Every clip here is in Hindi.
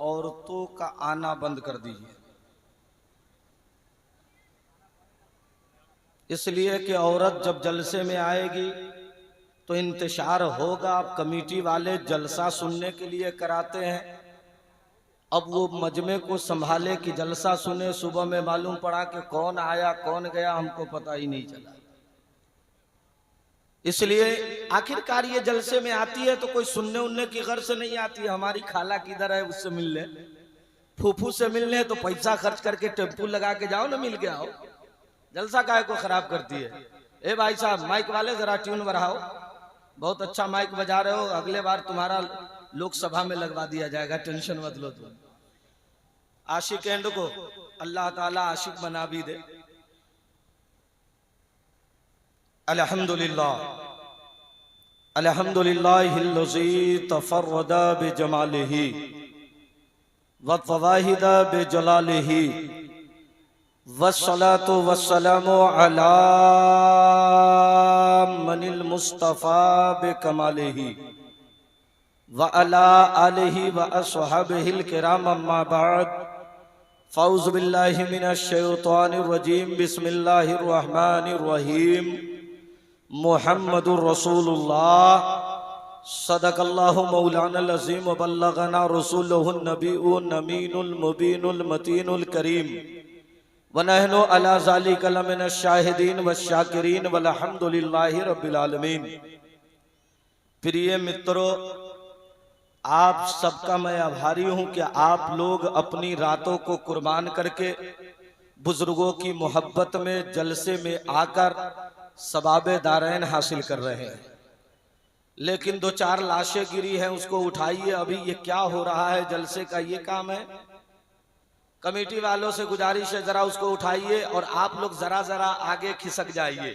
औरतों का आना बंद कर दीजिए, इसलिए कि औरत जब जलसे में आएगी तो इंतशार होगा। आप कमेटी वाले जलसा सुनने के लिए कराते हैं, अब वो मजमे को संभाले कि जलसा सुने, सुबह में मालूम पड़ा कि कौन आया कौन गया हमको पता ही नहीं चला। इसलिए आखिरकार ये जलसे में आती है तो कोई सुनने उनने की घर से नहीं आती है। हमारी खाला किधर है उससे मिल ले, फूफू से मिल ले तो पैसा खर्च करके टेम्पू लगा के जाओ ना, मिल के आओ। जलसा काहे को खराब करती है। ए भाई साहब माइक वाले जरा ट्यून बढ़ाओ, बहुत अच्छा माइक बजा रहे हो, अगले बार तुम्हारा लोकसभा में लगवा दिया जाएगा, टेंशन मत लो तुम। आशिक एंड को अल्लाह ताला आशिक बना भी दे। अल्हम्दुलिल्लाह अल्हम्दुलिल्लाहिल्लज़ी तफर्रदा बिजमालिही व तवाहिदा बिजलालिही वस्सलातु वस्सलामु अला मनिल मुस्तफा बिकमालिही व अला आलिही व अस्हाबिहिल किराम, अम्मा बाद। फ़ौज़ु बिल्लाहि मिनश शैतानिर रजीम, बिस्मिल्लाहिर रहमानिर रहीम। मुहम्मदुर रसूलुल्लाह सदक़ल्लाहु मौलानल अज़ीम व बल्लगना रसूलुहुन नबीयुन अमीनुल मुबीनुल मतीनुल करीम व नहनु अला ज़ालिका लमिनश शाहिदीन व शाकिरीन वल्हम्दुलिल्लाहि रब्बिल आलमीन। प्रिय मित्रों, आप सबका मैं आभारी हूं कि आप लोग अपनी रातों को कुर्बान करके बुजुर्गों की मोहब्बत में जलसे में आकर सवाबे दारैन हासिल कर रहे हैं। लेकिन दो चार लाशें गिरी हैं, उसको उठाइए। अभी ये क्या हो रहा है, जलसे का ये काम है। कमेटी वालों से गुजारिश है जरा उसको उठाइए और आप लोग जरा जरा आगे खिसक जाइए,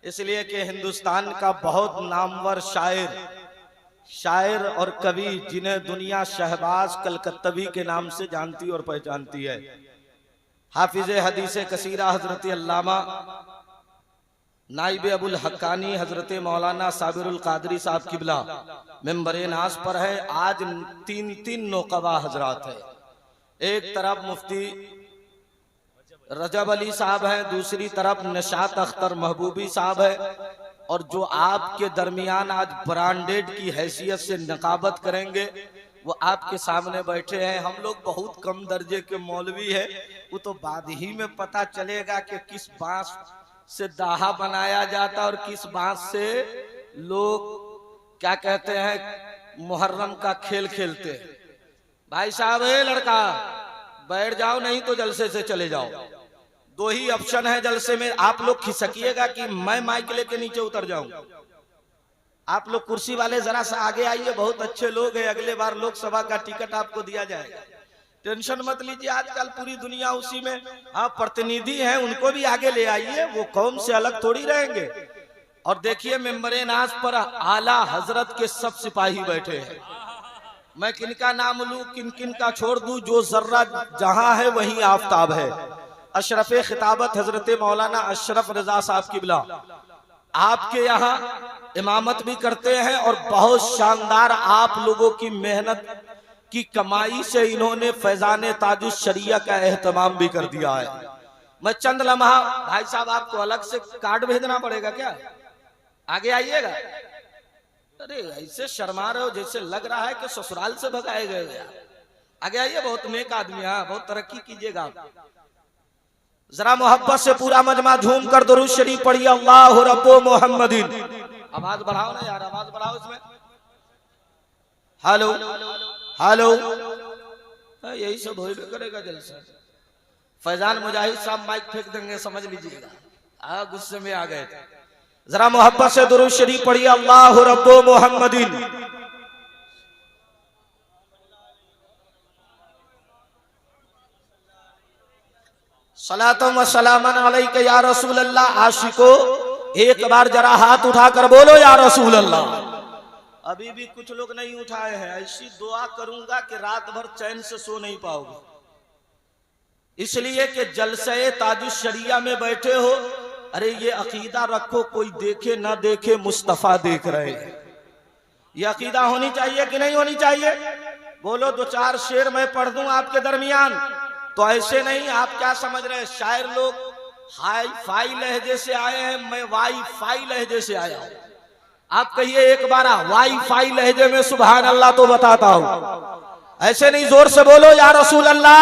इसलिए कि हिंदुस्तान का बहुत नामवर शायर और कवि, जिन्हें दुनिया शहबाज कलकत्तवी के नाम से जानती और पहचानती है, हाफिज हदीस कसीरा हजरत अल्लामा नाइब अबुल हक्कानी हजरत मौलाना साबिरुल कादरी साहब किबला मेंबरे नाज पर है। आज तीन नौकवा हजरात है। एक तरफ मुफ्ती रजब अली साहब हैं, दूसरी तरफ निशात अख्तर महबूबी साहब है, और जो आपके दरमियान आज ब्रांडेड की हैसियत से नकाबत करेंगे वो आपके सामने बैठे हैं। हम लोग बहुत कम दर्जे के मौलवी है, वो तो बाद ही में पता चलेगा कि किस बांस से दाहा बनाया जाता और किस बांस से लोग क्या कहते हैं मुहर्रम का खेल खेलते हैं। भाई साहब, लड़का बैठ जाओ, नहीं तो जलसे से चले जाओ। दो ही ऑप्शन है जलसे में। आप लोग खिसकिएगा कि मैं माइक लेके नीचे उतर जाऊं। आप लोग कुर्सी वाले जरा सा आगे आइए, बहुत अच्छे लोग हैं, अगले बार लोकसभा का टिकट आपको दिया जाएगा, टेंशन मत लीजिए। आजकल पूरी दुनिया उसी में, आप प्रतिनिधि हैं, उनको भी आगे ले आइए, वो कौम से अलग थोड़ी रहेंगे। और देखिए मेंबरे नाज पर आला हजरत के सब सिपाही बैठे हैं। मैं किनका नाम लूं, किन किन का छोड़ दूं, जो जर्रा जहां है वहीं आफताब है। अशरफ खिताबत हजरत मौलाना अशरफ रजा साहब किबला आपके यहाँ इमामत भी करते हैं, और बहुत शानदार आप लोगों की मेहनत की कमाई से इन्होंने फैजान ताजुश शरिया का एहतमाम भी कर दिया है। मैं चंद लम्हा, भाई साहब आपको अलग से कार्ड भेजना पड़ेगा क्या, आगे आइएगा। अरे ऐसे शर्मा रहे हो जैसे लग रहा है कि ससुराल से भगाए गए। आगे आइए, बहुत नेक आदमी है, बहुत तरक्की कीजिएगा। जरा मोहब्बत से पूरा मजमा झूम कर दुरूद शरीफ पढ़िए, अल्लाह रब्बो मोहम्मदीन। आवाज बढ़ाओ ना यार, आवाज बढ़ाओ इसमें। हेलो हेलो, यही सब हो करेगा जलसा। फैजान मुजाहिद साहब माइक फेंक देंगे, समझ लीजिएगा, गुस्से में आ गए। जरा मोहब्बत से दुरूद शरीफ पढ़िए, अल्लाह रब्बो मोहम्मदीन। सलातुम व सलामन अलैका या रसूल अल्लाह। आशिको एक बार जरा हाथ उठाकर बोलो या रसूल अल्लाह। अभी भी कुछ लोग नहीं उठाए हैं। ऐसी दुआ करूंगा कि रात भर चैन से सो नहीं पाओगे, इसलिए कि जलसे ताजुश शरिया में बैठे हो। अरे ये अकीदा रखो, कोई देखे ना देखे मुस्तफा देख रहे हैं। ये अकीदा होनी चाहिए कि नहीं होनी चाहिए? बोलो 2-4 शेर मैं पढ़ दूं आपके दरमियान। तो ऐसे नहीं, आप क्या समझ रहे हैं, शायर लोग हाई फाई लहजे से आए हैं, मैं वाई फाई लहजे से आया हूं। आप कहिए एक बार वाई फाई लहजे में सुभान अल्लाह तो बताता हूं। ऐसे नहीं, जोर से बोलो या रसूल अल्लाह।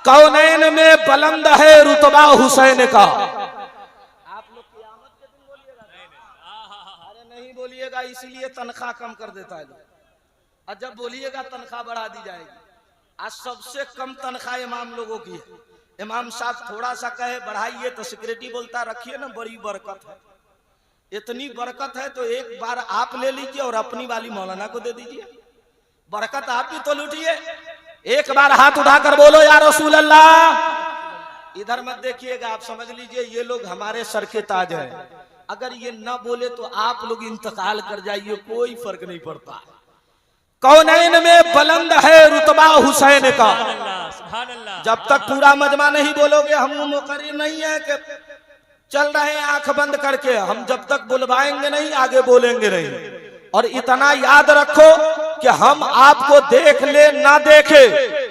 कौनैन में बुलंद है रुतबा हुसैन का। आप लोग क़यामत के दिन बोलिएगा, अरे नहीं बोलिएगा, इसीलिए तनख्वाह कम कर देता है। और जब बोलिएगा तनख्वाह बढ़ा दी जाएगी। आज सबसे कम तनख्वाह इमाम लोगों की है। इमाम साहब थोड़ा सा कहे बढ़ाइए तो सिक्योरिटी बोलता रखिए ना, बड़ी बरकत है। इतनी बरकत है तो एक बार आप ले लीजिए और अपनी वाली मौलाना को दे दीजिए, बरकत आप भी तो लूटिए। एक बार हाथ उठाकर बोलो या रसूल अल्लाह। इधर मत देखिएगा, आप समझ लीजिए ये लोग हमारे सर के ताज हैं। अगर ये न बोले तो आप लोग इंतकाल कर जाइए, कोई फर्क नहीं पड़ता। कौनैन में बुलंद है रुतबा हुसैन का। जब तक पूरा मजमा नहीं बोलोगे, हम मुकर्रिर नहीं है कि चल रहे हैं आंख बंद करके। हम जब तक बुलवाएंगे नहीं, आगे बोलेंगे नहीं। और इतना याद रखो कि हम आपको देख ले ना देखे,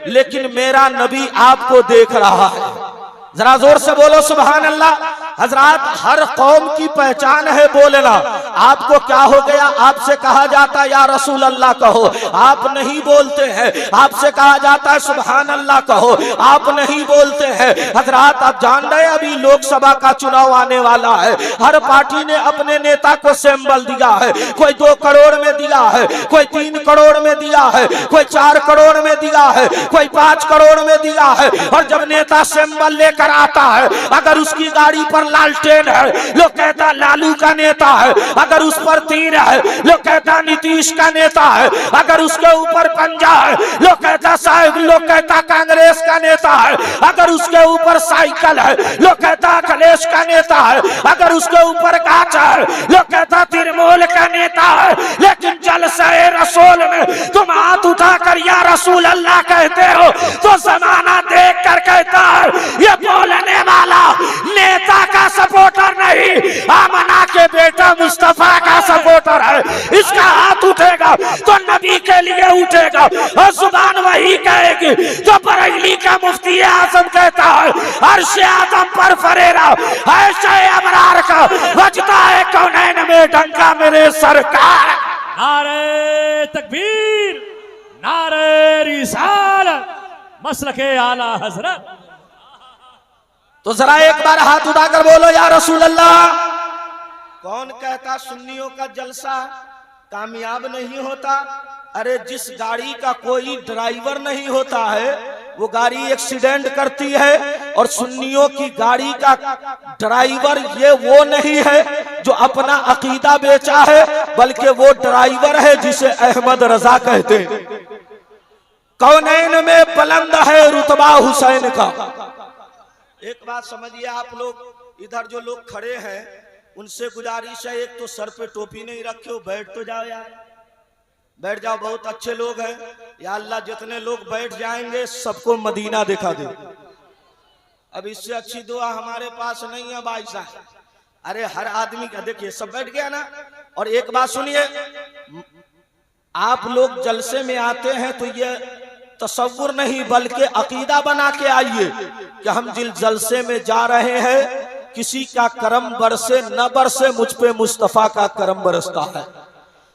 लेकिन मेरा नबी आपको देख रहा है। जरा जोर से बोलो सुभान अल्लाह। हजरात, हर कौम की पहचान है बोलना। आपको क्या हो गया, आपसे कहा जाता या रसूल अल्लाह कहो, आप नहीं बोलते हैं। आपसे कहा जाता है सुभान अल्लाह कहो, आप नहीं बोलते हैं। हजरात, आप जान रहे अभी लोकसभा का चुनाव आने वाला है। हर पार्टी ने अपने नेता को सिंबल दिया है। कोई 2 करोड़ में दिया है, कोई 3 करोड़ में दिया है, कोई 4 करोड़ में दिया है, कोई 5 करोड़ में दिया है। और जब नेता सिंबल लेकर आता है, अगर उसकी गाड़ी पर लालटेन है, लोग कहता लालू का नेता है। अगर उस पर तीर है, लोग कहता नीतीश का नेता है। अगर उसके ऊपर पंजा है, लोग कहता साहब, लोग कहता कांग्रेस का नेता है। अगर उसके ऊपर साइकिल है, लोग कहता अखिलेश का नेता है। अगर उसके ऊपर गाछ है, लोग कहता तृणमूल का नेता है। लेकिन जलसे रसूल में तुम हाथ उठाकर या रसूल अल्लाह कहते हो तो जमाना देख कर कहता है ये बोलने वाला नेता का सपोर्टर नहीं, आमना के बेटा मुस्तफा का सपोर्टर है। इसका हाथ उठेगा तो नबी के लिए उठेगा, और जुबान वही कहेगी तो बरेली का मुफ्ती आजम कहता है अर्श आदम पर फरेरा ऐशे अबरार का बजता है कौनैन में डंका मेरे सरकार। नारे तकबीर, नारे रिसालत, मसलके आला हजरत। तो जरा एक बार हाथ उठाकर बोलो या रसूल अल्लाह। कौन कहता सुन्नियों का जलसा कामयाब नहीं होता? अरे जिस गाड़ी का कोई ड्राइवर नहीं होता है वो गाड़ी एक्सीडेंट करती है। और सुन्नियों की गाड़ी का ड्राइवर ये वो नहीं है जो अपना अकीदा बेचा है, बल्कि वो ड्राइवर है जिसे अहमद रजा कहते हैं। कौनैन में बुलंद है रुतबा हुसैन का। एक बात समझिए आप लोग, इधर जो लोग खड़े हैं उनसे गुजारिश है, एक तो सर पे टोपी नहीं रखे हो, बैठ तो जाओ यार, बैठ जाओ। बहुत अच्छे लोग हैं, या अल्लाह जितने लोग बैठ जाएंगे सबको मदीना दिखा दे। अब इससे अच्छी दुआ हमारे पास नहीं है भाई साहब। अरे हर आदमी का देखिए, सब बैठ गया ना। और एक बात सुनिए, आप लोग जलसे में आते हैं तो ये तसव्वुर नहीं बल्कि अकीदा बना के आइए कि हम जिल जलसे में जा रहे हैं, किसी का करम बरसे न बरसे, मुझ पे मुस्तफा का करम बरसता है।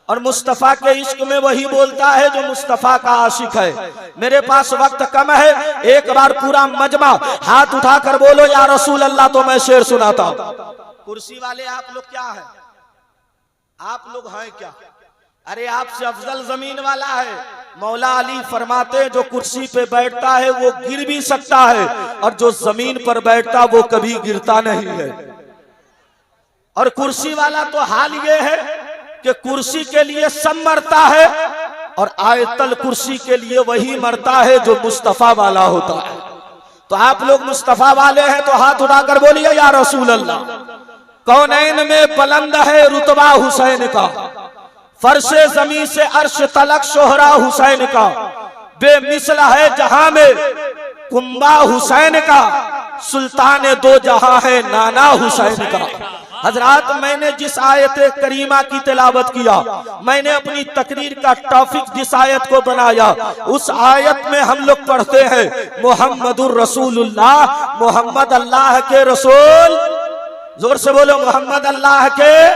और मुस्तफा के इश्क में वही बोलता है जो मुस्तफा का आशिक है। मेरे पास वक्त कम है, एक बार पूरा मजमा हाथ उठाकर बोलो या रसूल अल्लाह तो मैं शेर सुनाता हूं। कुर्सी वाले आप लोग क्या है? आप लोग हैं क्या? अरे आपसे अफजल जमीन वाला है। मौला अली फरमाते जो कुर्सी पे बैठता है वो गिर भी सकता है, और जो जमीन पर बैठता वो कभी गिरता नहीं है। और कुर्सी वाला तो हाल ये है कि कुर्सी के लिए सब मरता है, और आयतल कुर्सी के लिए वही मरता है जो मुस्तफा वाला होता है। तो आप लोग मुस्तफा वाले हैं तो हाथ उठाकर बोलिए या रसूल अल्लाह। कौनैन में बुलंद है रुतबा हुसैन का, फर्शे जमीन से अर्श तलक शोहरा हुसैन का, बेमिसल है जहां में कुंबा हुसैन का, सुल्तान दो जहां है नाना हुसैन का। हजरात, मैंने जिस आयत करीमा की तिलावत किया, मैंने अपनी तकरीर का टॉपिक जिस आयत को बनाया, उस आयत में हम लोग पढ़ते हैं मुहम्मदुर रसूलुल्लाह, मोहम्मद अल्लाह के रसूल। जोर से बोलो, मोहम्मद अल्लाह के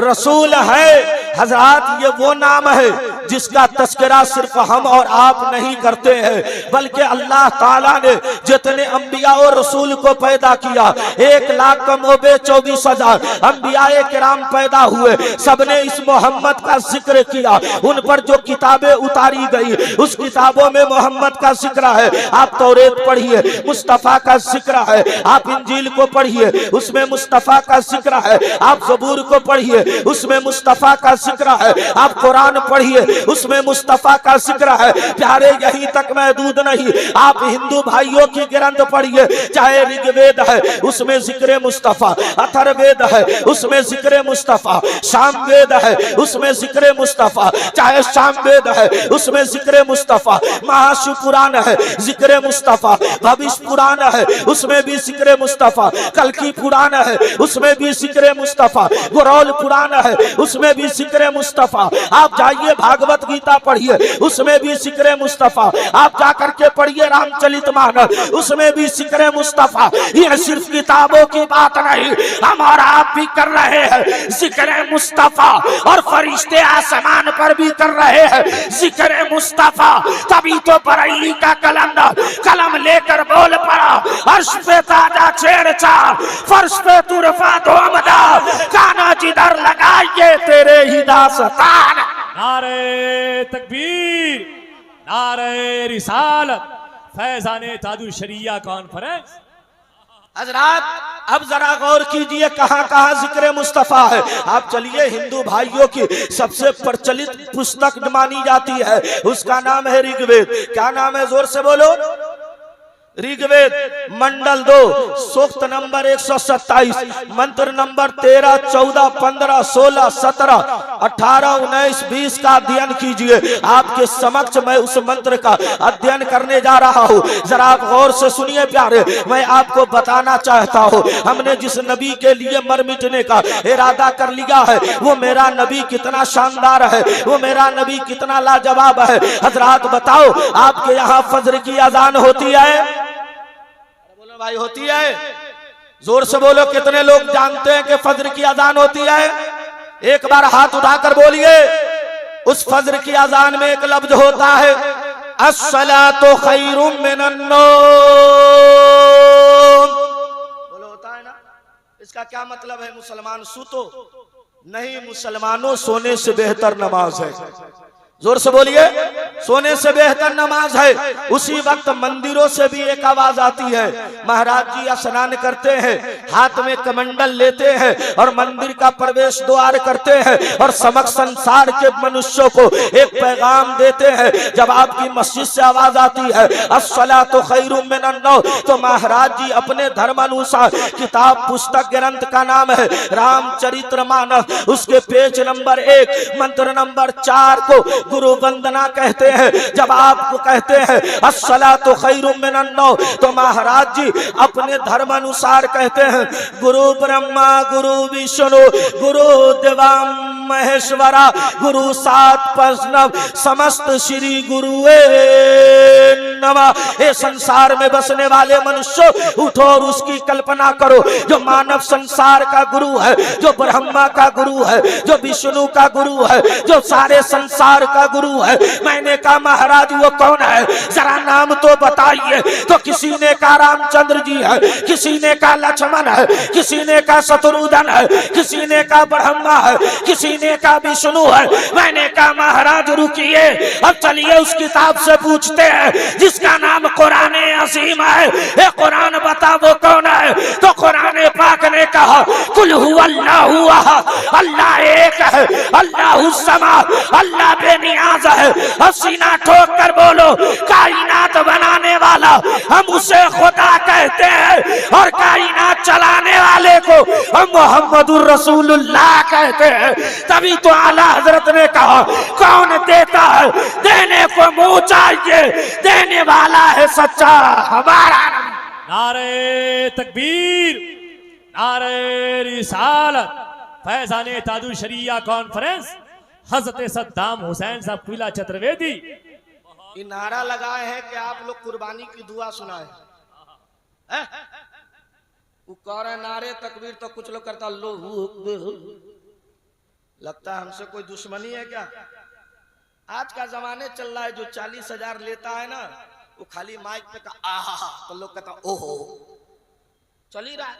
रसूल है। हजरात, ये वो नाम है जिसका तस्करा सिर्फ हम और आप नहीं करते हैं, बल्कि अल्लाह ताला ने जितने अंबिया और रसूल को पैदा किया, 1,24,000 अंबियाए किराम पैदा हुए, सबने इस मोहम्मद का जिक्र किया। उन पर जो किताबें उतारी गई, उस किताबों में मोहम्मद का जिक्र है। आप तौरेत पढ़िए, मुस्तफा का जिक्र है। आप इंजील को पढ़िए, उसमें मुस्तफा का जिक्र है। आप ज़बूर को पढ़िए, उसमें मुस्तफा का जिक्र है। आप कुरान पढ़िए, उसमें मुस्तफा का जिक्र है। प्यारे, यहीं तक महदूद नहीं, आप हिंदू भाइयों की ग्रंथ पढ़िए, चाहे ऋग्वेद है उसमें जिक्र मुस्तफा, अथर्ववेद है उसमें जिक्र मुस्तफा, सामवेद है उसमें जिक्र मुस्तफा, चाहे सामवेद है उसमें जिक्र मुस्तफा, महाशिव पुराण है जिक्र मुस्तफा, भविष्य पुराण है उसमें भी जिक्र मुस्तफा, कल्कि पुराण है उसमें भी जिक्र मुस्तफा, गुरौल पुराण है उसमें भी जिक्र मुस्तफा। आप जाइए भागवत गीता पढ़िए, उसमें भी जिक्र मुस्तफा। आप जाकर के पढ़िए रामचरितमानस, उसमें भी जिक्र मुस्तफा। ये सिर्फ किताबों की बात नहीं, हमारा आप भी कर रहे हैं जिक्र मुस्तफा, और फरिश्ते आसमान पर भी कर रहे हैं जिक्र मुस्तफा। तभी तो बरेली का कलंदर कलम लेकर बोल पड़ा, अर्श पे ताजा छेड़छाड़, फर्श पे तुरफा धोमदार, काना जिधर लगाइए तेरे ही दास्तान। नारे तकबीर, नारे रिसालत, फैजाने ताजुल शरिया कॉन्फ्रेंस। हजरात, अब जरा गौर कीजिए कहां कहां जिक्र मुस्तफा है। आप चलिए, हिंदू भाइयों की सबसे प्रचलित पुस्तक मानी जाती है, उसका नाम है ऋग्वेद। क्या नाम है? जोर से बोलो। ऋग्वेद मंडल 2, सूक्त नंबर 127, मंत्र नंबर 13, 14, 15, 16, 17, 18, 19, 20 का अध्ययन कीजिए। आपके समक्ष मैं उस मंत्र का अध्ययन करने जा रहा हूँ। जरा आप गौर से सुनिए प्यारे, मैं आपको बताना चाहता हूँ, हमने जिस नबी के लिए मर मिटने का इरादा कर लिया है, वो मेरा नबी कितना शानदार है, वो मेरा नबी कितना लाजवाब है। हजरात बताओ, आपके यहाँ फजर की अजान होती है? भाई होती है? जोर से बोलो, कितने लोग जानते हैं कि फजर की अजान होती है? एक बार हाथ उठाकर बोलिए। उस फजर की अजान में एक लफ्ज होता है, अस्सलातु खैरुम मिनन नौम। बोलो, होता है ना? इसका क्या मतलब है? मुसलमान सूतो नहीं, मुसलमानों सोने से बेहतर नमाज है। जोर से बोलिए, सोने से बेहतर नमाज है। उसी वक्त मंदिरों से भी एक आवाज आती है, महाराज जी स्नान करते हैं, हाथ में कमंडल लेते हैं और मंदिर का प्रवेश द्वार करते हैं और समस्त संसार के मनुष्यों को एक पैगाम देते हैं। जब आपकी मस्जिद से आवाज आती है अस्सलातु खैरुम मिनन नौम, तो महाराज जी अपने धर्म अनुसार किताब पुस्तक ग्रंथ का नाम है रामचरितमानस, उसके पेज नंबर 1 मंत्र नंबर 4 को गुरु वंदना कहते हैं। जब आपको कहते हैं अस्सलातु खैरुम मिनन नौम, तो महाराज जी अपने धर्म अनुसार कहते हैं गुरु ब्रह्मा गुरु विष्णु गुरु देवा महेश्वरा गुरु सात वैष्णव समस्त श्री गुरुए नमः। ये संसार में बसने वाले मनुष्यों, उठो और उसकी कल्पना करो, जो मानव संसार का गुरु है, जो ब्रह्मा का गुरु है, जो विष्णु का गुरु है, जो सारे संसार का गुरु है। मैंने कहा महाराज वो कौन है, जरा नाम तो बताइए। तो किसी ने कहा रामचंद्र जी है, किसी ने कहा लक्ष्मण है, किसी ने कहा शत्रुघ्न है, किसी ने कहा ब्रह्मा है, किसी ने कहा विष्णु है। मैंने कहा महाराज रुकिए, अब चलिए उस किताब से पूछते हैं जिसका नाम कुरान अजीम है। ये कुरान बता वो कौन है? तो कुरान पाक ने कहा कुल हुवल्लाहु अहद, अल्लाह एक है, अल्लाहु समद, अल्लाह बेनियाज है। अब सीना ठोक कर बोलो, कायनात बनाने वाला हम उसे खुदा कहते हैं और कायनात चलाने वाले को हम मोहम्मदुर रसूलुल्लाह कहते हैं। तभी तो आला हजरत ने कहा कौन देता है, देने को मुंह चाहिए, देने वाला है सच्चा हमारा। नारे तकबीर, नारे रिसालत फैजाने तादुल शरिया कॉन्फ्रेंस हजरत सद्दाम हुसैन साहब किबला चतुर्वेदी ये नारा लगाए हैं कि आप लोग कुर्बानी की दुआ सुनाए हैं? वो कह रहे नारे तकबीर तो कुछ लोग करता लो लगता है हमसे कोई दुश्मनी है क्या? आज का जमाने चल रहा है जो 40,000 लेता है ना वो खाली माइक पे का आहा तो लोग कहता ओहो चल ही रहा है।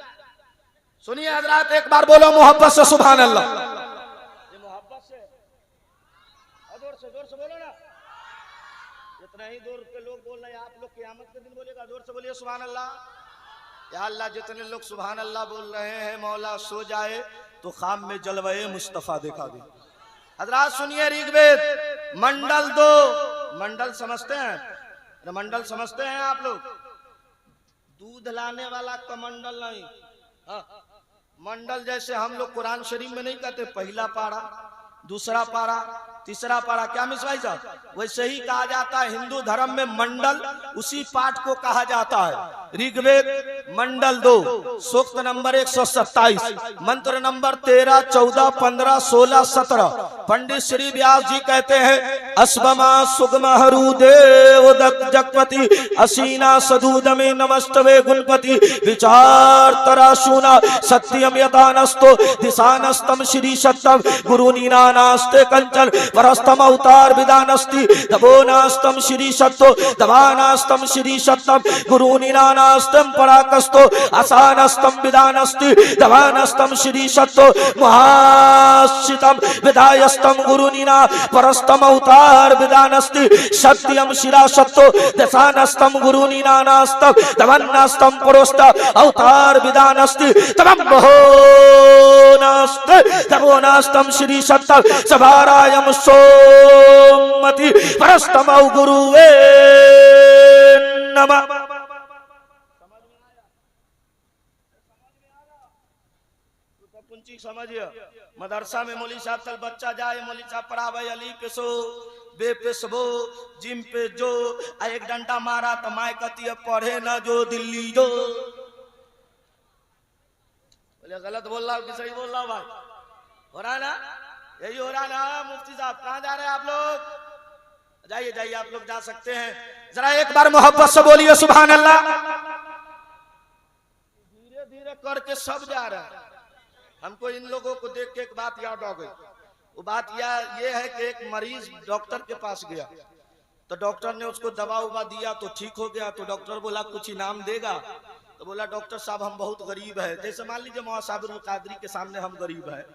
सुनिए हजरात एक बार बोलो मोहब्बत से सुभान अल्लाह। ये मोहब्बत से जोर से बोलो ना। इतना ही दूर के लोग बोल रहे हैं आप लोग क़यामत के दिन बोलेगा जोर से बोलिए सुभान अल्लाह। या अल्लाह जितने लोग सुभान अल्लाह बोल रहे हैं मौला सो जाए तो खाम में जलवे मुस्तफा दिखा दे। हजरात सुनिए ऋग्वेद मंडल 2 मंडल समझते हैं? मंडल समझते हैं आप लोग? दूध लाने वाला कमंडल नहीं। हाँ। मंडल जैसे हम लोग कुरान शरीफ में नहीं कहते पहला पारा दूसरा पारा तीसरा पारा, क्या मिसवाई साहब? वैसे ही कहा जाता है हिंदू धर्म में मंडल उसी पाठ को कहा जाता है। ऋग्वेद मंडल 2 सूक्त नंबर 127 मंत्र नंबर 13 14 15 16 17 पंडित श्री व्यास जी कहते हैं अस्वमा सुगमा हरु देव जगपति असीना सदूदमे नमस्तवे गुणपति विचार तराशूना सत्यम यथानस्तो दिशानस्तम श्री सत्यम गुरु नीनानास्ते कंचन परस्तम अवतार विदानस्ति दबोनास्तम श्री सत्तो दबानास्तम श्री सत्यम गुरु नीनानास्तम पराकस्तो असानस्तम विदानस्ति दबानस्तम श्री सत्तो महाशितम विदायस्तम गुरु नीना परस्तम अवतार विदानस्ति सत्यम शिरा सत्तो दशानस्तम गुरु नीनानास्तम दबन्नास्तम परोस्त अवतार विदानस्ति तमं बहोनास्त दबोनास्तम श्री सत्तम सभारायम सोमति परस्तम गुरुवे नमः। समझिए मदरसा में मौली साहब तल बच्चा जाए मौली साहब पढ़ावे अली पे सो बे पे सबो जिम पे जो एक डंडा मारा तो माय कहती है पढ़े ना जो दिल्ली जो। बोले गलत बोल रहा हूँ कि सही बोल रहा हूँ भाई? हो रहा ना? यही हो रहा ना? मुफ्ती साहब कहाँ जा रहे हैं आप लोग? जाइए जाइए आप लोग जा सकते हैं। जरा एक बार मोहब्बत से बोलिए सुभान अल्लाह। धीरे धीरे करके सब जा रहे हैं। हमको इन लोगों को देख के एक बात याद आ गई। वो बात ये है कि एक मरीज डॉक्टर के पास गया तो डॉक्टर ने उसको दवा उवा दिया तो ठीक हो गया। तो डॉक्टर बोला कुछ इनाम देगा? तो बोला डॉक्टर साहब हम बहुत गरीब है। जैसे मान लीजिए मौला साबिरुल कादरी के सामने हम गरीब है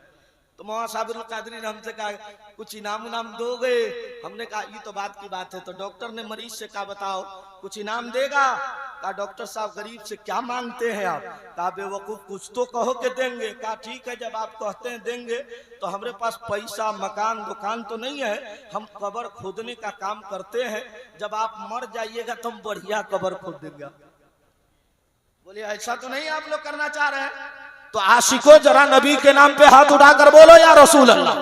तो मौला साबिरुल कादरी ने हमसे कहा कुछ इनाम उनाम दोगे? हमने कहा ये तो बात की बात है। तो डॉक्टर ने मरीज से कहा बताओ कुछ इनाम देगा? कहा डॉक्टर साहब गरीब से क्या मांगते हैं आप? कहा बेवकूफ कुछ तो कहो के देंगे। कहा ठीक है जब आप कहते हैं देंगे तो हमारे पास पैसा मकान दुकान तो नहीं है, हम कब्र खोदने का काम करते हैं, जब आप मर जाइएगा तो हम बढ़िया कब्र खोद देंगे। बोले ऐसा तो नहीं आप लोग करना चाह रहे हैं? तो आशिको जरा नबी के नाम पे हाथ उठाकर बोलो या रसूल अल्लाह।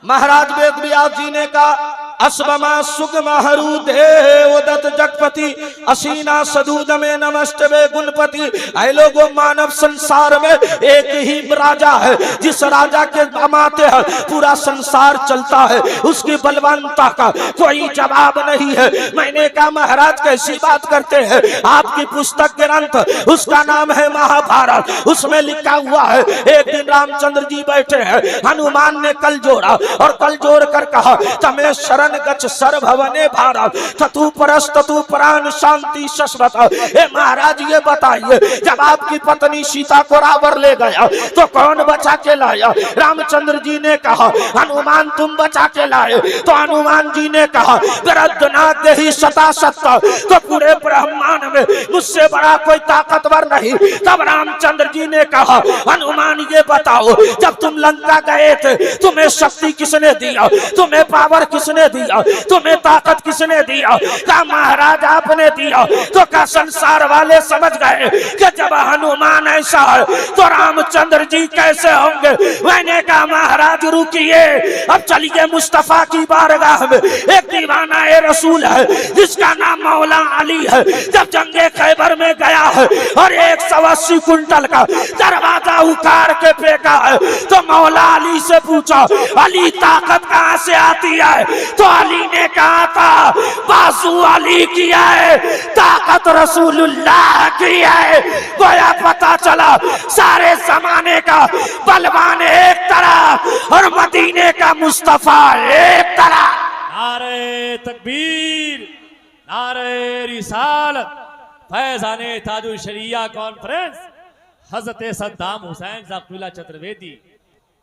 महाराज वेद व्यास जी ने कहा अस्वमा सुगमा हरु देवदत्त जगपति असीना सदूद में नमस्तवे गुणपति। ऐ लोगों मानव संसार में एक ही राजा है जिस राजा के दमाते हैं पूरा संसार चलता है। उसकी बलवानता का कोई जवाब नहीं है। मैंने कहा महाराज कैसी बात करते हैं? आपकी पुस्तक ग्रंथ उसका नाम है महाभारत, उसमें लिखा हुआ है एक दिन रामचंद्र जी बैठे हैं, हनुमान ने कल जोड़ा और कल जोड़ कर कहा तमें शरण गच्छ सर्वभवने भारत ततु परस ततु प्राण शांति शश्वत। हे महाराज ये बताइए जब आपकी पत्नी सीता को रावण ले गया तो कौन बचा के लाया? रामचंद्र जी ने कहा हनुमान तुम बचा के लाए। तो हनुमान जी ने कहा वृद्धनाथ देहि सता सत्ता, तो पूरे ब्रह्मांड में मुझसे बड़ा कोई ताकतवर नहीं। तब रामचंद्र जी ने कहा हनुमान ये बताओ जब तुम लंका गए थे तुम्हें शक्ति किसने दिया? तुम्हें पावर किसने दिया? तुम्हें ताकत किसने दिया? कहा महाराज आपने दिया तो क्या संसार वाले समझ गए कि जब हनुमान ऐसा है तो रामचंद्र जी कैसे होंगे। मैंने कहा महाराज रुकिए, अब चलिए मुस्तफा की बारगाह में। एक दीवाना ए रसूल है जिसका नाम मौला अली है, जब जंगे खैबर में गया है और 180 कुंटल का दरवाजा उखाड़ के फेंका है तो मौला अली से पूछा अली ताकत कहां से आती है, तो अली ने कहा था बाजू अली की है, ताकत रसूलुल्लाह की है। गोया पता चला सारे जमाने का बलवान एक तरह और मदीने का मुस्तफा एक तरह। नारे तकबीर, नारे रिसालत, फैजाने ताजु शरिया कॉन्फ्रेंस हजरत सद्दाम हुसैन साहब क़िबला चतुर्वेदी।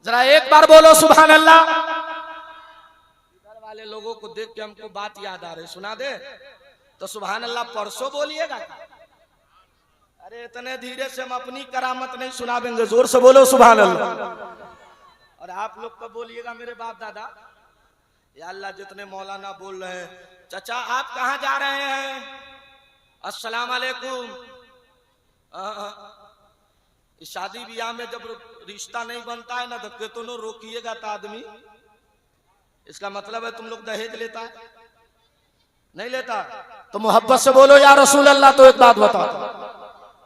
जरा एक बार बोलो सुभान अल्लाह। इधर वाले लोगों को देख के हमको बात याद आ रही, सुना दे तो सुभान अल्लाह परसों बोलिएगा। अरे इतने धीरे से हम अपनी करामत नहीं सुनावेंगे, जोर से बोलो सुभान अल्लाह। और आप लोग कब बोलिएगा मेरे बाप दादा। या अल्लाह जितने मौलाना बोल रहे हैं, चाचा आप कहाँ जा रहे हैं, अस्सलाम वालेकुम। इस शादी ब्याह में जब रिश्ता नहीं बनता है ना तो कितनों रोकिएगा तो आदमी, इसका मतलब है तुम लोग दहेज लेता है, नहीं लेता तो मोहब्बत से बोलो या रसूल अल्लाह। तो एक बात बता,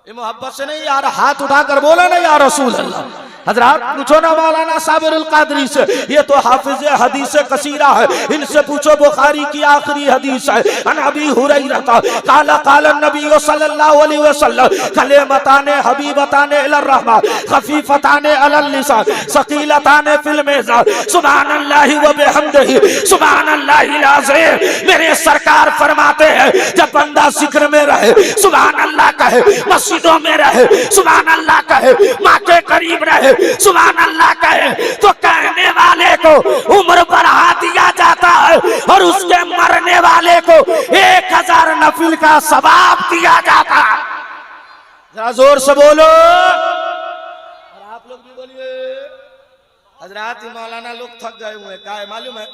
ये मोहब्बत से नहीं यार, हाथ उठाकर बोलो ना या रसूल अल्लाह। हजरात पूछो ना मौलाना साबिरुल कादरी से, ये तो हाफिज हदीस कसीरा है, इनसे पूछो बुखारी की आखिरी हदीस है। अन अबी हुरैरा काला काला नबी सल्लल्लाहु अलैहि वसल्लम कलिमताने हबीबताने इलर रहमान खफीफताने अलल लिसान सकीलताने फिल मीज़ान सुभानल्लाहि व बिहम्दिही सुभानल्लाहिल अज़ीम। मेरे सरकार फरमाते हैं जब बंदा जिक्र में रहे सुभान अल्लाह कहे, मस्जिदों में रहे सुभान अल्लाह कहे, माँ के करीब रहे सुभान अल्लाह कहे तो कहने वाले को उम्र बढ़ा दिया जाता है और उसके मरने वाले को 1000 नफिल का सवाब दिया जाता है। जरा जोर से बोलो और आप लोग भी बोलिए। हजरात मौलाना लोग थक गए हुए हैं, क्या है मालूम है,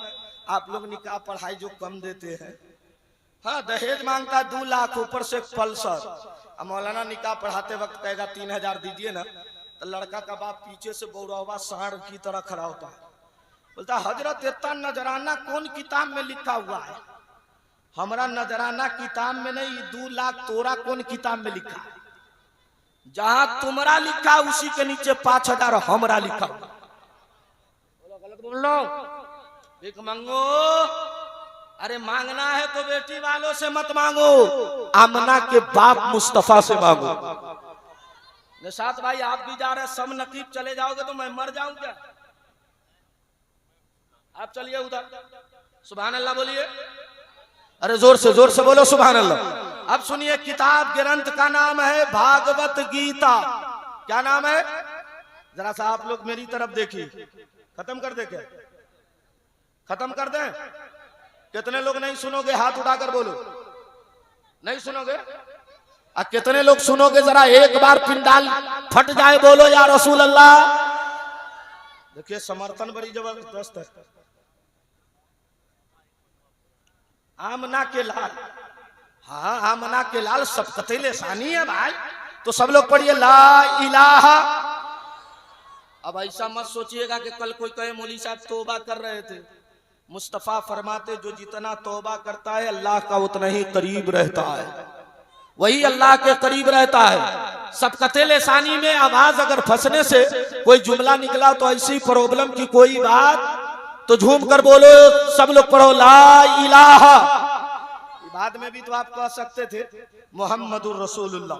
आप लोग निकाह पढ़ाई जो कम देते हैं। हाँ दहेज मांगता 2 लाख ऊपर से पल्सर, अब मौलाना निकाह पढ़ाते वक्त कहेगा 3000 दीजिए ना, तो लड़का का बाप पीछे से बौरवा सांड की तरह खड़ा होता है, बोलता हजरत इतना नजराना कौन किताब में लिखा हुआ है। हमारा नजराना किताब में नहीं, 2 लाख तोरा कौन किताब में लिखा है। जहां तुम्हारा लिखा उसी के नीचे 5000 हमारा लिखा। बोलो गलत बोल लो, भीख मांगो। अरे मांगना है तो बेटी वालों से मत मांगो, आमना के बाप मुस्तफा से मांगो। निशात भाई आप भी जा रहे, सब नकीब चले जाओगे तो मैं मर जाऊं क्या। आप चलिए उधर, सुभान अल्लाह बोलिए। अरे जोर से बोलो सुभान अल्लाह। अब सुनिए, किताब ग्रंथ का नाम है भागवत गीता। क्या नाम है, जरा सा आप लोग मेरी तरफ देखिए। खत्म कर दे क्या, खत्म कर दें। कितने लोग नहीं सुनोगे, हाथ उठाकर बोलो। नहीं सुनोगे, कितने लोग सुनोगे, जरा एक बार पिंडाल फट जाए बोलो या रसूल अल्लाह। देखिए समर्थन बड़ी जबरदस्त है। आमना के लाल, हाँ आमना के लाल सब कतेले सानी है भाई, तो सब लोग पढ़िए ला इलाहा। अब ऐसा मत सोचिएगा कि कल कोई कहे मौली साहब तौबा कर रहे थे। मुस्तफा फरमाते जो जितना तौबा करता है अल्लाह का उतना ही करीब रहता है, वही अल्लाह के करीब रहता है। सब कतेले सानी में आवाज अगर फंसने से कोई जुमला निकला तो ऐसी प्रॉब्लम की कोई बात, तो झूम कर बोलो, सब लोग पढ़ो ला इलाहा। बाद में भी तो आप कह सकते थे मोहम्मदुर रसूलुल्लाह।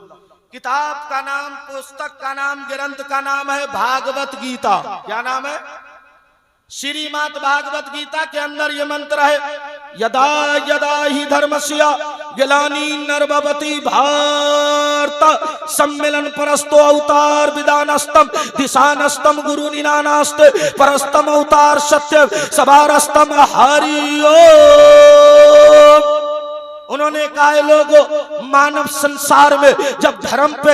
किताब का नाम, पुस्तक का नाम, ग्रंथ का नाम है भागवत गीता। क्या नाम है, श्रीमद् भागवत गीता के अंदर ये मंत्र है, यदा यदा ही धर्मस्य ग्लानि नर्मवति भारत सम्मेलन परस्तो अवतार विदानस्तम दिशानस्तम गुरु निनानास्त परस्तम अवतार सत्य सभारस्तम हरि ओम। उन्होंने कहा है लोगों, मानव संसार में जब धर्म पे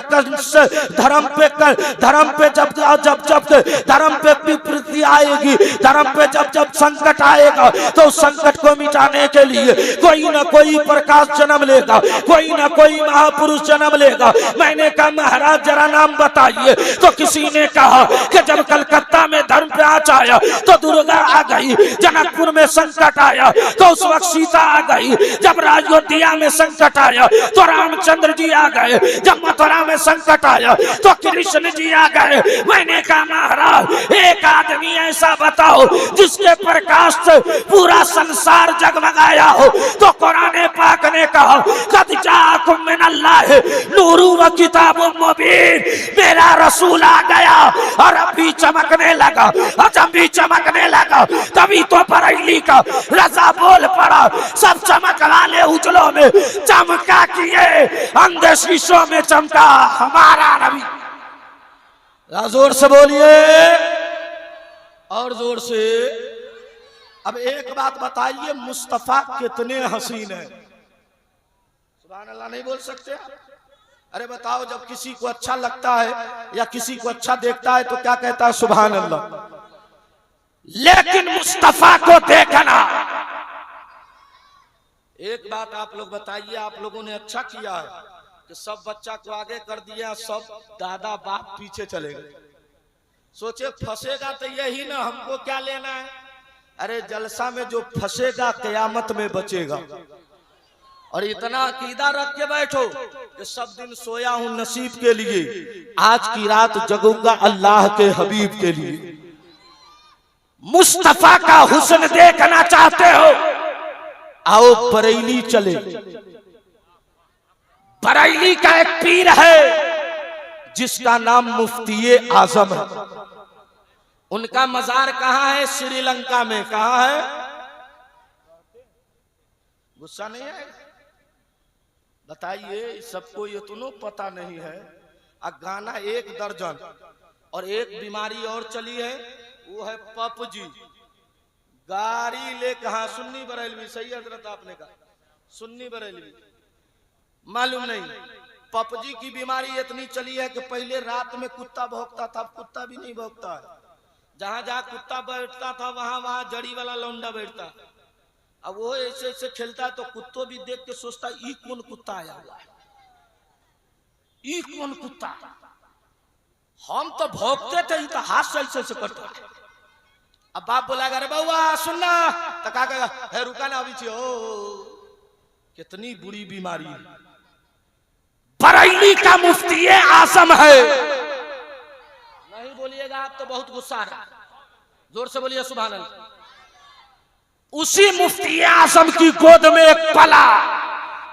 विपत्ति आएगी, धर्म पे जब संकट आएगा, तो उस संकट को मिटाने के लिए कोई ना कोई प्रकाश जन्म लेगा, कोई ना कोई महापुरुष जन्म लेगा। मैंने कहा महाराज जरा नाम बताइए। तो किसी ने कहा कि जब कलकत्ता में धर्म पे आँच आया तो दुर्गा आ गई, जनकपुर में संकट आया तो उस वक्त सीता आ गई, जब अयोध्या में संकट आया तो रामचंद्र जी आ गए, जब मथुरा में संकट आया तो कृष्ण जी आ गए। मैंने कहा महाराज एक आदमी ऐसा बताओ जिसके प्रकाश से पूरा संसार जगमगाया हो। तो कुरान पाक ने कहा कद जाकुम मिनल्लाहि नूरुन व किताबुम मुबीन, मेरा रसूल आ गया और अभी चमकने लगा, जब भी चमकने लगा तभी तो बरेली का रजा बोल पड़ा, सब चमक वाले उजलों में चमका किए, अंधे शीशों में चमका हमारा नबी। जोर से बोलिए और जोर से। अब एक बात बताइए, मुस्तफा कितने हसीन है? सुभान अल्लाह नहीं बोल सकते? अरे बताओ, जब किसी को अच्छा लगता है या किसी को अच्छा देखता है तो क्या कहता है? सुभान अल्लाह। लेकिन मुस्तफा को देखना, एक बात आप लोग बताइए, आप लोगों ने अच्छा किया है कि सब बच्चा को आगे कर दिया, सब दादा बाप पीछे चले गए। सोचे फंसेगा तो यही ना, हमको क्या लेना है? अरे जलसा में जो फंसेगा कयामत में बचेगा। और इतना अकीदा रख के बैठो कि सब दिन सोया हूं नसीब के लिए, आज की रात जगूंगा अल्लाह के हबीब के लिए। मुस्तफा का हुस्न देखना चाहते हो? आओ बरेली चले। बरेली का एक पीर है जिसका नाम मुफ्ती आजम है। उनका मजार कहां है? श्रीलंका में। कहां है? गुस्सा नहीं आएगा? बताइए, सबको ये तो पता नहीं है। गाना एक दर्जन, और एक बीमारी और चली है, वो है पपजी। गाड़ी ले कहा सुन्नी बरेलवी, सही हजरत आपने कहा सुन्नी बरेलवी, मालूम नहीं। पपजी की बीमारी इतनी चली है कि पहले रात में कुत्ता भौंकता था, अब कुत्ता भी नहीं भौंकता है। जहां जहां कुत्ता बैठता था वहां वहां जड़ी वाला लौंडा बैठता। अब वो ऐसे ऐसे खेलता है तो कुत्तों भी देख के सोचता ये कौन कुत्ता आया हुआ है, ये कौन कुत्ता? हम तो भौंकते थे, तो हाथ से ऐसे करता। अब बाप बोला अरे बउआ सुनना, तो क्या कहेगा? है रुका ना अभी। कितनी बुरी बीमारी है। बरेली का मुफ्ती आजम है। नहीं बोलिएगा आप तो बहुत गुस्सा आ रहा है, जोर से बोलिए सुभान अल्लाह। उसी मुफ्ती आजम की गोद में एक पला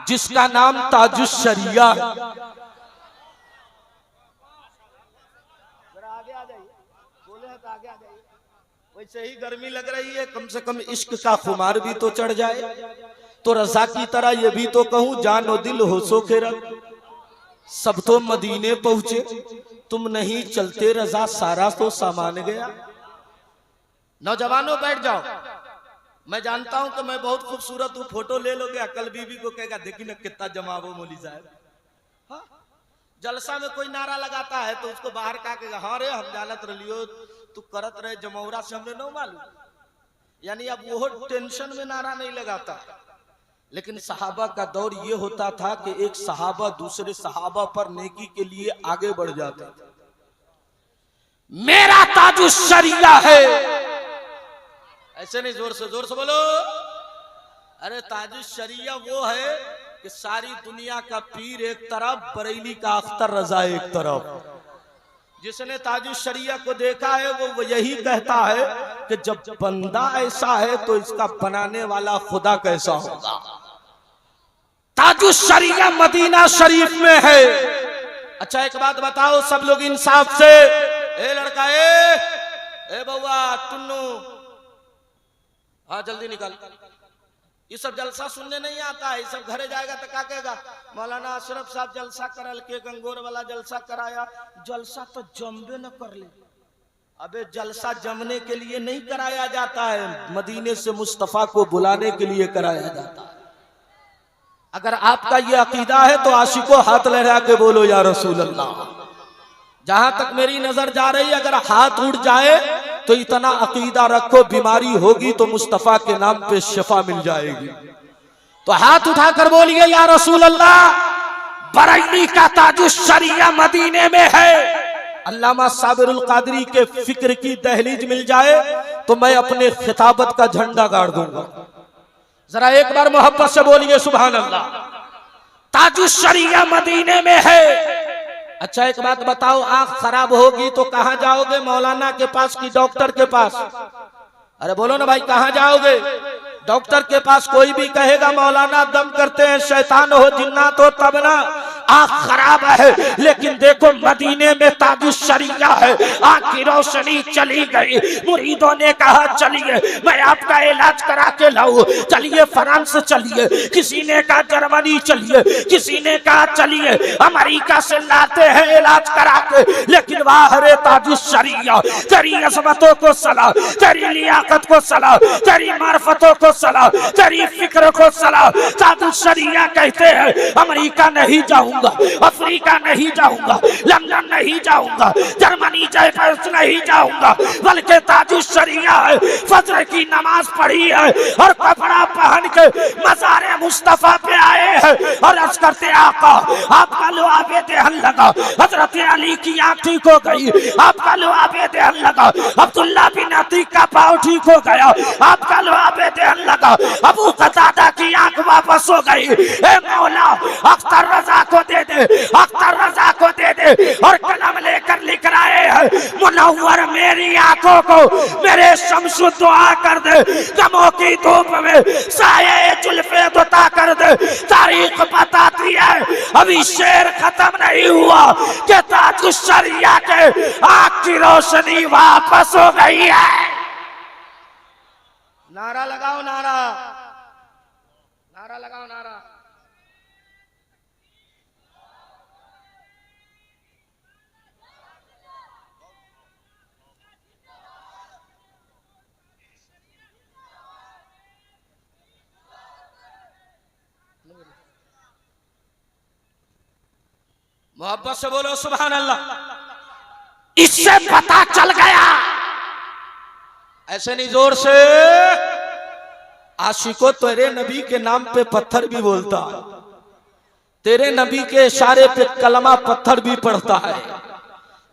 जिसका नाम ताजुश शरिया। आगे आ जाइए, बोले हैं तो आगे आ जाइए। वैसे ही गर्मी लग रही है, कम से कम इश्क का खुमार भी तो चढ़ जाए। तो रजा की तरह ये भी तो कहूं, जानो दिल होशो खेरत, सब तो मदीने पहुंचे, तुम नहीं चलते रजा सारा तो सामान गया। नौजवानों बैठ जाओ। मैं जानता हूं कि मैं बहुत खूबसूरत हूं, फोटो ले लोगे, अकल बीबी को कहेगा देखी ना कितना जमावो मौली साहब। हाँ? जलसा में कोई नारा लगाता है तो उसको बाहर का कहेगा हाँ रे हम जानत रहियो, तू करत रहे जमौरा से हमने न मालूम। यानी अब वो टेंशन में नारा नहीं लगाता। लेकिन सहाबा का दौर ये होता था कि एक सहाबा दूसरे सहाबा पर नेकी के लिए आगे बढ़ जाते थे। मेरा ताजुश शरिया है, ऐसे नहीं, जोर से बोलो। अरे ताजुश शरिया वो है कि सारी दुनिया का पीर एक तरफ, बरेली का अख्तर रजा एक तरफ। जिसने ताजुश शरिया को देखा है वो यही कहता है कि जब बंदा ऐसा है तो इसका बनाने वाला खुदा कैसा होगा। ताजुश शरिया मदीना शरीफ में है। अच्छा एक बात बताओ सब लोग इंसाफ से, ए लड़का ए बउआ टुन्नू, हाँ जल्दी निकल। ये सब जलसा सुनने नहीं आता है, ये सब घरे जाएगा तो क्या कहेगा? मौलाना अशरफ साहब जलसा करल के गंगोर वाला जलसा कराया। जलसा तो जमबे न कर ले। अबे जलसा जमने के लिए नहीं कराया जाता है, मदीने से मुस्तफा को बुलाने के लिए कराया जाता है। अगर आपका ये अकीदा है तो आशिकों हाथ लहरा के बोलो या रसूल अल्लाह। जहां तक मेरी नजर जा रही है, अगर हाथ उड़ जाए तो इतना अकीदा रखो, बीमारी होगी तो मुस्तफा के नाम पे शिफा मिल जाएगी। तो हाथ उठाकर बोलिए या रसूल अल्लाह। बरेली का ताजुश शरिया मदीने में है। अल्लामा साबिरुल कादरी के फिक्र की दहलीज मिल जाए तो मैं अपने खिताबत का झंडा गाड़ दूंगा। जरा एक बार मोहब्बत से बोलिए सुभान अल्लाह। ताजुश शरिया मदीने में है। अच्छा एक बात बताओ, आंख खराब होगी तो कहां जाओगे? मौलाना के पास कि डॉक्टर के पास? अरे बोलो ना भाई, कहां जाओगे? डॉक्टर के पास कोई भी कहेगा मौलाना दम करते हैं, शैतान हो जिन्नात हो तब ना। आंख खराब है, लेकिन देखो मदीने में ताजुश शरिया है। आंख की रोशनी चली गई, मुरीदों ने कहा चलिए मैं आपका इलाज करा के लाऊं। चलिए फ्रांस चलिए, किसी ने कहा जर्मनी चलिए, किसी ने कहा चलिए अमेरिका से लाते हैं इलाज करा के। लेकिन वाह रे ताजुश शरिया, तेरी अजमतों को सलाम, तेरी लियाकत को सलाम, तेरी मार्फतों को सलाम, तेरी फिक्र को सलाम। ताजुश शरिया कहते हैं अमेरिका नहीं जाऊंगा, अफ्रीका नहीं जाऊंगा, लंदन नहीं जाऊंगा, जर्मनी जयपुर नहीं जाऊंगा, बल्कि ताजुश शरिया है। फजर की नमाज पढ़ी है और कपड़ा पहन के मज़ारे मुस्तफा पे आए हैं और अर्ज करते आका आपका लुआबे देहन लगा। हजरत अली की आंख ठीक हो गई, आपका लुआबे देहन लगा। अब्दुल्ला बिन अतीक का पाँव ठीक हो गया, आपका लुआबे देहन लगा। अबू कतादा की आंख वापस हो गई। ए मौला अख्तर रजा को दे दे, अख्तर रजा को दे दे। और कलम लेकर लिख रहे हैं मुनव्वर मेरी आंखों को मेरे शमसु दुआ कर दे, गमों की धूप में साये जुल्फे दुता कर दे। तारीख बताती है अभी शेर खत्म नहीं हुआ कि ताजुश शरिया के आंख की रोशनी वापस हो गई है। नारा लगाओ, नारा नारा लगाओ, नारा। मोहब्बत से बोलो सुभान अल्लाह। इससे पता चल गया, ऐसे नहीं जोर से। आशिको तेरे नबी के नाम पे पत्थर भी बोलता है, तेरे नबी के इशारे पे कलमा पत्थर भी पढ़ता है।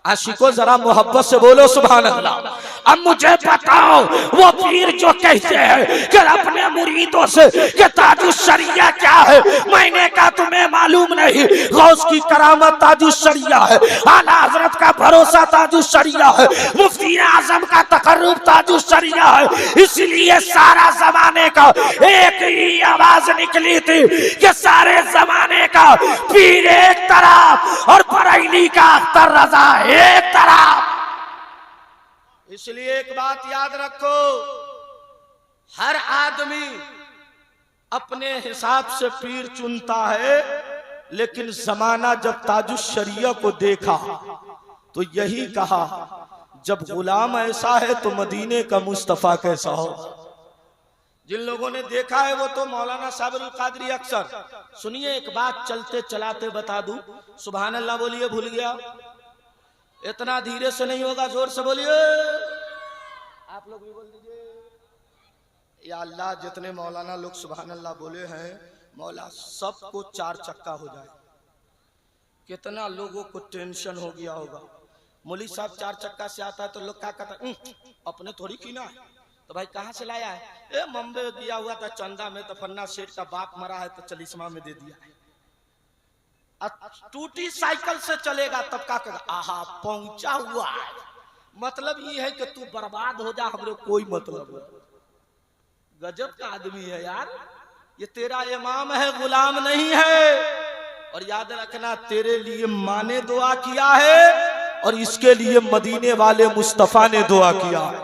आशिको जरा मोहब्बत से बोलो सुभान अल्लाह। अब मुझे बताओ वो पीर जो कहते हैं कि अपने मुरीदों से कि ताजुश शरिया क्या है, मैंने कहा तुम्हें मालूम नहीं। गौस की करामत ताजुश शरिया है, आला हजरत का भरोसा ताजुश शरिया है, मुफ्ती आजम का तकर्रुब ताजुश शरिया है। इसलिए सारा जमाने का एक ही आवाज निकली थी कि सारे जमाने का पीर एक तरफ और बरेली का अख्तर रजा एक तरफ। इसलिए एक बात याद रखो, हर आदमी अपने हिसाब से पीर चुनता है, लेकिन जमाना जब ताजुश शरिया को देखा तो यही कहा जब गुलाम ऐसा है तो मदीने का मुस्तफा कैसा हो। जिन लोगों ने देखा है वो तो मौलाना साबिरुल कादरी अक्सर। सुनिए एक बात चलते चलाते बता दूं, सुभान अल्लाह बोलिए, भूल गया। इतना धीरे से नहीं होगा, जोर से बोलिए। आप लोग भी बोल दीजिए। या अल्लाह जितने मौलाना लोग सुभान अल्लाह बोले हैं, मौला सबको चार चक्का हो जाए। कितना लोगों को टेंशन हो गया होगा। मौली साहब चार चक्का से आता है तो लोग क्या कहता है, अपने थोड़ी की ना। तो भाई कहाँ से लाया है? ए मुंबई दिया हुआ था चंदा में, तो फन्ना सेठ का बाप मरा है तो चलिस्मा में दे दिया है। टूटी साइकिल से चलेगा तब क्या करेगा, आहा पहुंचा हुआ है। मतलब ये है कि तू बर्बाद हो जा, हमरे कोई मतलब नहीं। गजब का आदमी है यार, ये तेरा इमाम है, गुलाम नहीं है। और याद रखना तेरे लिए माँ ने दुआ किया है और इसके लिए मदीने वाले मुस्तफा ने दुआ किया है।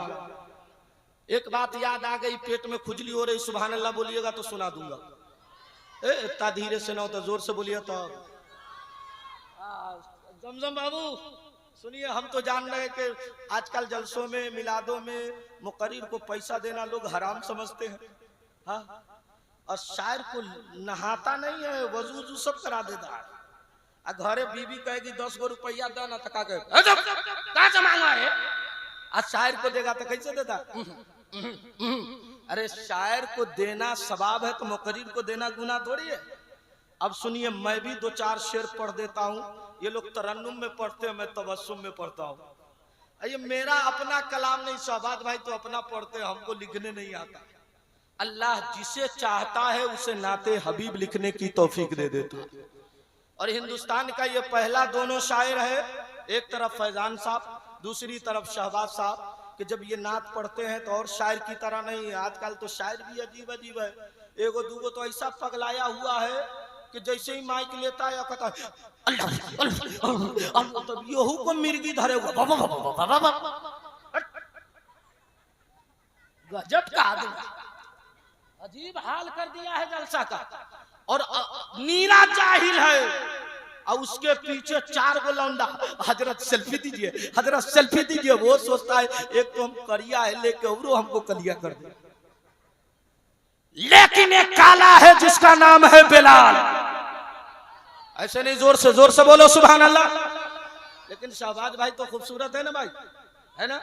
एक बात याद आ गई, पेट में खुजली हो रही, सुभान अल्लाह बोलिएगा तो सुना दूंगा। इतना धीरे से ना हो तो जोर से बोलिए। तो जमजम बाबू सुनिए, हम तो जान रहे कि आजकल जलसों में मिलादों में मुकर्रिर को पैसा देना लोग हराम समझते हैं। हाँ और शायर को नहाता नहीं है, वजू सब करा देता है। आ घरे बीबी कहेगी 10 गो रुपया देना तो का कहा से मांगा है, आज शायर को देगा तो कैसे देता? अरे शायर को देना सवाब है तो मुकर्रिर को देना गुनाह थोड़ी है। अब सुनिए, मैं भी 2-4 शेर पढ़ देता हूँ। ये लोग तरन्नुम में पढ़ते हैं, मैं तबस्सुम में पढ़ता हूँ। ये मेरा अपना कलाम नहीं, शहबाज भाई तो अपना पढ़ते हैं, हमको लिखने नहीं आता। अल्लाह जिसे चाहता है उसे नाते हबीब लिखने की तौफीक दे देता है। और हिंदुस्तान का ये पहला दोनों शायर है, एक तरफ फैजान साहब, दूसरी तरफ शहबाज साहब, कि जब ये नात पढ़ते हैं तो और शायर की तरह नहीं है। आजकल तो शायर भी अजीब अजीब है। एगो दूगो तो ऐसा पगलाया हुआ है कि जैसे ही माइक लेता है कहता है अल्लाह, तो यहू को मिर्गी धरे हुआ, गजब का आदमी, अजीब हाल कर दिया है जलसा का। और नीरा जाहिल है, और उसके पीछे 4 गो लौंडा, हजरत सेल्फी दीजिए, हजरत सेल्फी दीजिए। वो सोचता है एक तो हम करिया है लेके और हमको कलिया कर दे, लेकिन एक काला है जिसका नाम है बिलाल। ऐसे नहीं, जोर से बोलो सुभान अल्लाह। लेकिन शहबाज भाई तो खूबसूरत है ना भाई, है ना?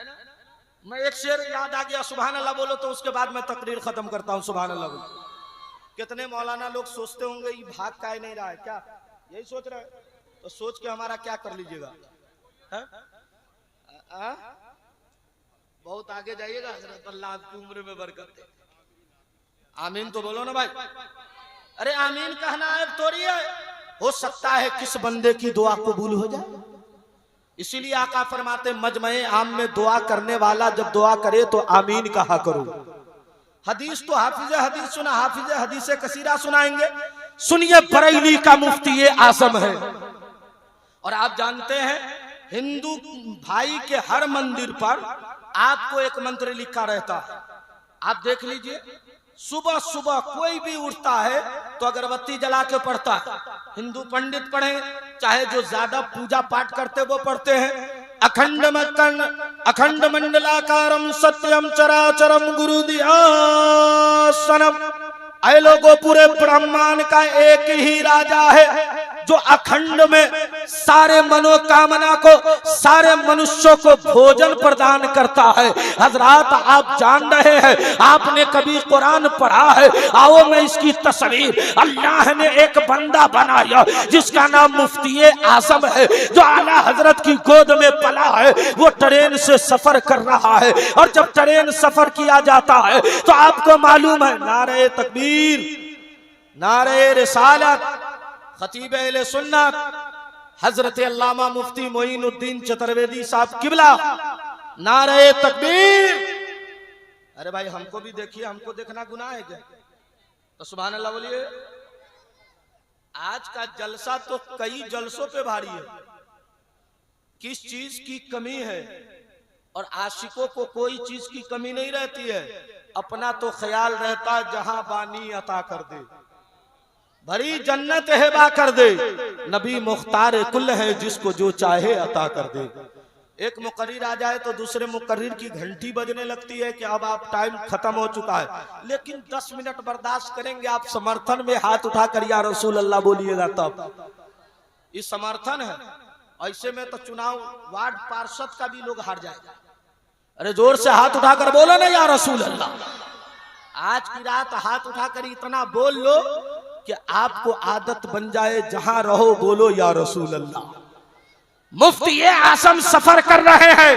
मैं एक शेर याद आ गया, सुभान अल्लाह बोलो तो उसके बाद मैं तकरीर खत्म करता हूँ। सुभान अल्लाह बोलो। कितने मौलाना लोग सोचते होंगे ये भाग का ही नहीं रहा है क्या, यही सोच रहे हैं? तो सोच के हमारा क्या कर लीजिएगा, बहुत आगे जाइएगा। हजरत अल्लाह आपकी उम्र में बरकत दे। आमीन तो बोलो ना भाई। अरे आमीन कहना है थोड़ी है, हो सकता है किस बंदे की दुआ कबूल हो जाए। इसीलिए आका फरमाते मजमे आम में दुआ करने वाला जब दुआ करे तो आमीन कहा करो। हदीस तो हाफिज हदीस सुना, हाफिज हदीस कसीरा सुनाएंगे। सुनिए, बरेली का मुफ्ती आजम है। और आप जानते हैं हिंदू भाई के हर मंदिर पर आपको एक मंत्र लिखा रहता है। आप देख लीजिए, सुबह सुबह कोई भी उठता है तो अगरबत्ती जला के पढ़ता है। हिंदू पंडित पढ़े, चाहे जो ज्यादा पूजा पाठ करते वो पढ़ते हैं। अखंड मंडलाकारम सत्यम चराचरम गुरु दियासनम। ऐ लोगों, पूरे ब्रह्मांड का एक ही राजा है जो अखंड में सारे मनोकामना को, सारे मनुष्यों को भोजन प्रदान करता है। हजरात, आप जान रहे हैं, आपने कभी कुरान पढ़ा है? आओ मैं इसकी तस्वीर। अल्लाह ने एक बंदा बनाया जिसका नाम मुफ्ती आजम है, जो आला हजरत की गोद में पला है। वो ट्रेन से सफर कर रहा है, और जब ट्रेन सफर किया जाता है तो आपको मालूम है, नारे तकबीर, नारे रिसालत, खतीब अहले सुन्नत हजरत अल्लामा मुफ्ती मोइनुद्दीन चतुर्वेदी साहब किबला, नारे तकबीर। अरे भाई हमको भी देखिए, हमको देखना गुनाह है क्या? तो सुभान अल्लाह बोलिए। आज का जलसा तो कई जलसों पे भारी है। किस चीज की कमी है? और आशिकों को कोई चीज की कमी नहीं रहती है। अपना तो ख्याल रहता जहां बानी अता कर दे, भरी जन्नत हेबा कर दे। नबी मुख्तार कुल है, जिसको जो चाहे अता कर दे। एक मुकर्रिर आ जाए तो दूसरे मुकर्रिर की घंटी बजने लगती है कि अब आप टाइम खत्म हो चुका है, लेकिन 10 मिनट बर्दाश्त करेंगे। आप समर्थन में हाथ उठाकर या रसूल अल्लाह बोलिएगा तब ये समर्थन है। ऐसे में तो चुनाव वार्ड पार्षद का भी लोग हार जाएगा। अरे जोर से हाथ उठाकर बोलो ना या रसूल अल्लाह। आज की रात हाथ उठाकर इतना बोल लो कि आपको आदत बन जाए, जहां रहो बोलो या रसूल अल्लाह। मुफ्ती आजम सफर कर रहे हैं।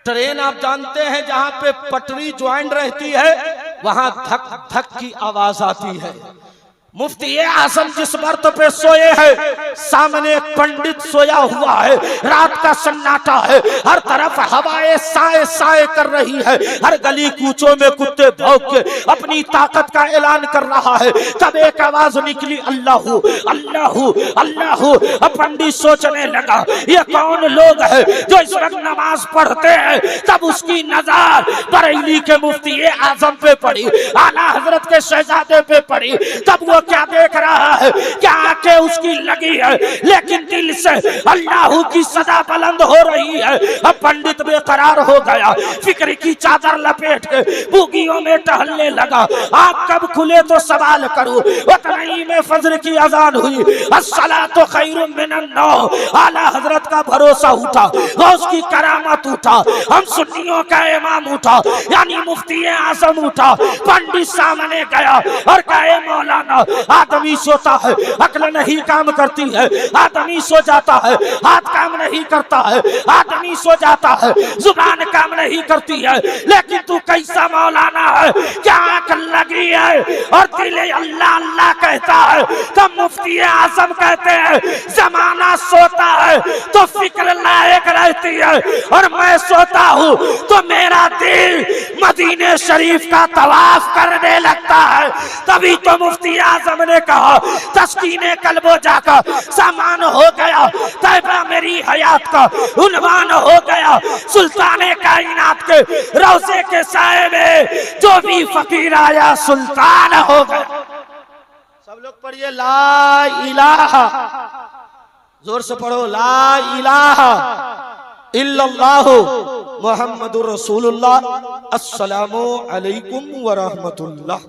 ट्रेन आप जानते हैं जहां पे पटरी ज्वाइंट रहती है वहां धक धक की आवाज आती है। मुफ्ती आजम जिस मर्त पे सोए हैं, सामने एक पंडित सोया हुआ है। रात का सन्नाटा है, हर तरफ हवाएं साए साए कर रही है। हर गली कूचों में कुत्ते भौंक के अपनी ताकत का ऐलान कर रहा है। तब एक आवाज निकली, अल्लाहू अल्लाहू अल्लाहू। अब पंडित सोचने लगा ये कौन लोग है जो इस वक्त नमाज पढ़ते हैं। तब उसकी नजर बरेली के मुफ्ती आजम पे पड़ी, आला हजरत के शहजादे पे पड़ी। तब वो क्या देख रहा है, क्या आंखें उसकी लगी है, लेकिन दिल से अल्लाह की सदा बुलंद हो रही है। अब पंडित बेकरार हो गया, फिक्र की चादर लपेट के बूगियों में टहलने लगा। आँख कब खुले तो सवाल करूं, उतनी में फजर की अजान हुई, अस्सलातु खैरुम मिनन नौम। आला हजरत का भरोसा उठा, गौस की करामत उठा, हम सुन्नियों का इमाम उठा, यानी मुफ्ती आजम उठा। पंडित सामने गया और कहे मौलाना, आदमी सोता है, अक्ल नहीं काम करती है, आदमी सो जाता है, हाथ काम नहीं करता है, आदमी सो जाता है, जुबान काम नहीं करती है, लेकिन तू कैसा मौलाना है, क्या आंख लगी है और दिल अल्लाह अल्लाह कहता है। तब मुफ्ती आजम कहते हैं, जमाना सोता है तो फिक्र लायक रहती है, और मैं सोता हूँ तो मेरा दिल मदीने शरीफ का तवाफ करने लगता है। तभी तो मुफ्ती आजम ने कहा, तस्कीने कल्बो जाकर सामान हो गया, तैबा मेरी हयात का उन्वान हो गया, सुल्ताने कायनात के रोज़े के साए में जो भी फकीर आया सुल्तान हो गया। सब लोग पढ़िए ला इलाहा, जोर से पढ़ो ला इलाहा इल्लल्लाहु मुहम्मदुर रसूलुल्लाह। अस्सलामु अलैकुम व रहमतुल्लाह।